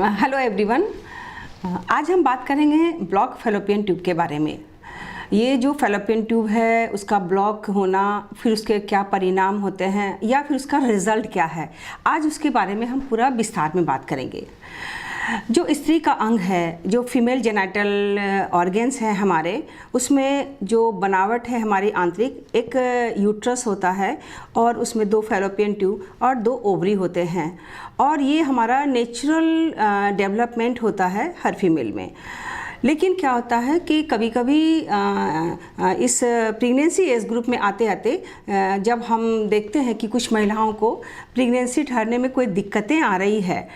Hello everyone. आज हम बात करेंगे ब्लॉक फैलोपियन ट्यूब के बारे में। ये जो फैलोपियन ट्यूब है उसका ब्लॉक होना, फिर उसके क्या परिणाम होते हैं या फिर उसका रिजल्ट क्या है, आज उसके बारे में हम पूरा विस्तार में बात करेंगे। जो स्त्री का अंग है, जो फीमेल जेनिटल ऑर्गन्स हैं हमारे, उसमें जो बनावट है हमारी आंतरिक, एक यूट्रस होता है और उसमें 2 फैलोपियन ट्यूब और 2 ओवरी होते हैं और ये हमारा नेचुरल डेवलपमेंट होता है हर फीमेल में। लेकिन क्या होता है कि कभी कभी इस प्रेगनेंसी एज ग्रुप में आते आते जब हम देखते हैं कि कुछ महिलाओं को प्रेगनेंसी ठहरने में कोई दिक्कतें आ रही है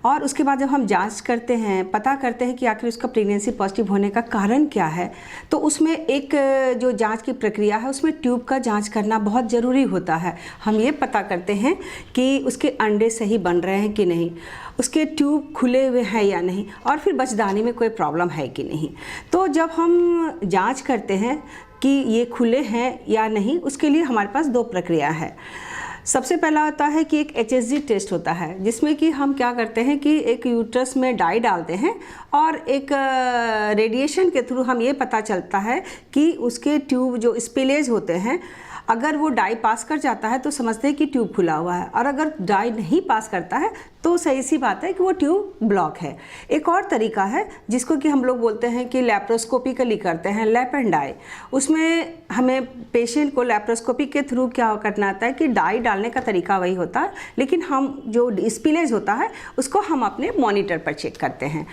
और उसके बाद जब हम जांच करते हैं, पता करते हैं कि आखिर उसका प्रेगनेंसी पॉजिटिव होने का कारण क्या है, तो उसमें एक जो जांच की प्रक्रिया है उसमें ट्यूब का जांच करना बहुत ज़रूरी होता है। हम ये पता करते हैं कि उसके अंडे सही बन रहे हैं कि नहीं, उसके ट्यूब खुले हुए हैं या नहीं, और फिर बच्चेदानी में कोई प्रॉब्लम है कि नहीं। तो जब हम जांच करते हैं कि ये खुले हैं या नहीं, उसके लिए हमारे पास 2 प्रक्रिया है। सबसे पहला होता है कि एक HSG टेस्ट होता है, जिसमें कि हम क्या करते हैं कि एक यूट्रस में डाई डालते हैं और एक रेडिएशन के थ्रू हम ये पता चलता है कि उसके ट्यूब जो स्पिलेज होते हैं, अगर वो डाई पास कर जाता है तो समझते हैं कि ट्यूब खुला हुआ है, और अगर डाई नहीं पास करता है तो सही सी बात है कि वो ट्यूब ब्लॉक है। एक और तरीका है जिसको कि हम लोग बोलते हैं कि लैप्रोस्कोपिकली करते हैं, लैप एंड डाई। उसमें हमें पेशेंट को लैप्रोस्कोपी के थ्रू क्या करना आता है कि डाई डालने का तरीका वही होता है, लेकिन हम जो स्पिलेज होता है उसको हम अपने मॉनिटर पर चेक करते हैं।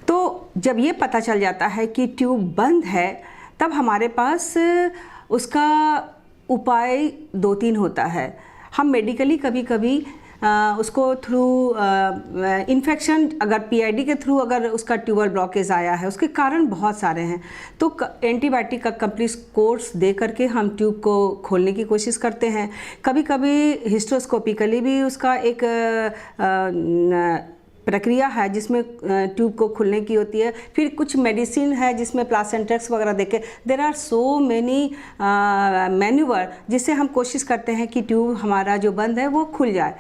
तो जब ये पता चल जाता है कि ट्यूब बंद है, तब हमारे पास उसका उपाय 2-3 होता है। हम मेडिकली कभी कभी उसको थ्रू इन्फेक्शन, अगर PID के थ्रू अगर उसका ट्यूबल ब्लॉकेज आया है, उसके कारण बहुत सारे हैं, तो एंटीबायोटिक का कंप्लीट कोर्स दे करके हम ट्यूब को खोलने की कोशिश करते हैं। कभी कभी हिस्टोस्कोपिकली भी उसका एक प्रक्रिया है जिसमें ट्यूब को खुलने की होती है। फिर कुछ मेडिसिन है जिसमें प्लासेंटेक्स वगैरह देके, there are so many manoeuvre जिससे हम कोशिश करते हैं कि ट्यूब हमारा जो बंद है वो खुल जाए।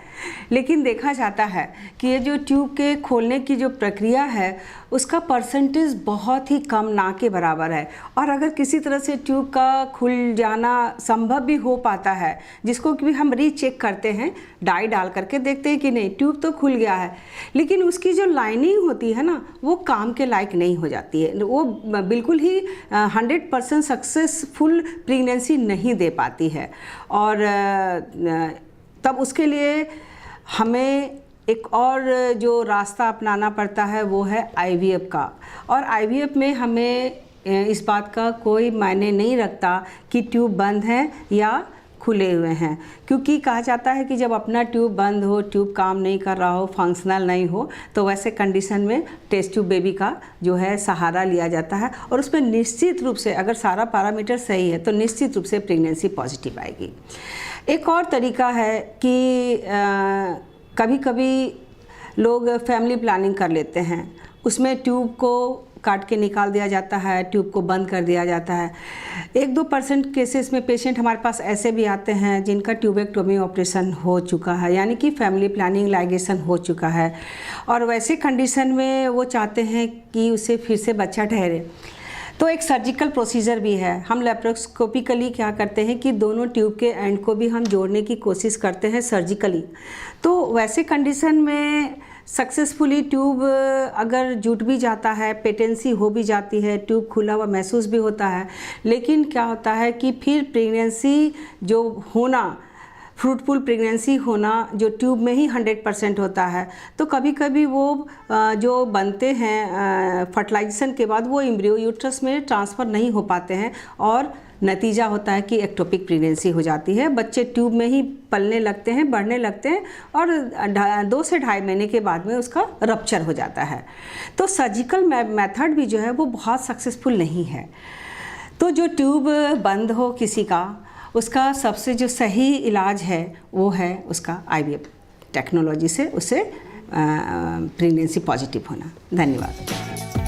लेकिन देखा जाता है कि ये जो ट्यूब के खोलने की जो प्रक्रिया है उसका परसेंटेज बहुत ही कम, ना के बराबर है। और अगर किसी तरह से ट्यूब का खुल जाना संभव भी हो पाता है, जिसको कि हम रीचेक करते हैं, डाई डाल करके देखते हैं कि नहीं ट्यूब तो खुल गया है, लेकिन उसकी जो लाइनिंग होती है ना, वो काम के लायक नहीं हो जाती है, वो बिल्कुल ही 100% सक्सेसफुल प्रेगनेंसी नहीं दे पाती है। और तब उसके लिए हमें एक और जो रास्ता अपनाना पड़ता है वो है IVF का। और IVF में हमें इस बात का कोई मायने नहीं रखता कि ट्यूब बंद है या खुले हुए हैं, क्योंकि कहा जाता है कि जब अपना ट्यूब बंद हो, ट्यूब काम नहीं कर रहा हो, फंक्शनल नहीं हो, तो वैसे कंडीशन में टेस्ट ट्यूब बेबी का जो है सहारा लिया जाता है और उसमें निश्चित रूप से अगर सारा पैरामीटर सही है तो निश्चित रूप से प्रेगनेंसी पॉजिटिव आएगी। एक और तरीका है कि कभी कभी लोग फैमिली प्लानिंग कर लेते हैं, उसमें ट्यूब को काट के निकाल दिया जाता है, ट्यूब को बंद कर दिया जाता है। 1-2% केसेस में पेशेंट हमारे पास ऐसे भी आते हैं जिनका ट्यूबेक्टोमी ऑपरेशन हो चुका है, यानी कि फैमिली प्लानिंग लाइगेशन हो चुका है, और वैसे कंडीशन में वो चाहते हैं कि उसे फिर से बच्चा ठहरे। तो एक सर्जिकल प्रोसीजर भी है। हम लैप्रोस्कोपिकली क्या करते हैं कि दोनों ट्यूब के एंड को भी हम जोड़ने की कोशिश करते हैं सर्जिकली। तो वैसे कंडीशन में सक्सेसफुली ट्यूब अगर जुट भी जाता है, पेटेंसी हो भी जाती है, ट्यूब खुला हुआ महसूस भी होता है, लेकिन क्या होता है कि फिर प्रेगनेंसी जो होना, फ्रूटफुल प्रेगनेंसी होना जो ट्यूब में ही 100% होता है, तो कभी कभी वो जो बनते हैं फर्टिलाइजेशन के बाद वो एम्ब्रियो यूट्रस में ट्रांसफ़र नहीं हो पाते हैं और नतीजा होता है कि एक्टोपिक प्रेगनेंसी हो जाती है। बच्चे ट्यूब में ही पलने लगते हैं, बढ़ने लगते हैं और 2 से 2.5 महीने के बाद में उसका रप्चर हो जाता है। तो सर्जिकल मेथड भी जो है वो बहुत सक्सेसफुल नहीं है। तो जो ट्यूब बंद हो किसी का, उसका सबसे जो सही इलाज है वो है उसका IVF टेक्नोलॉजी से उसे प्रेगनेंसी पॉजिटिव होना। धन्यवाद।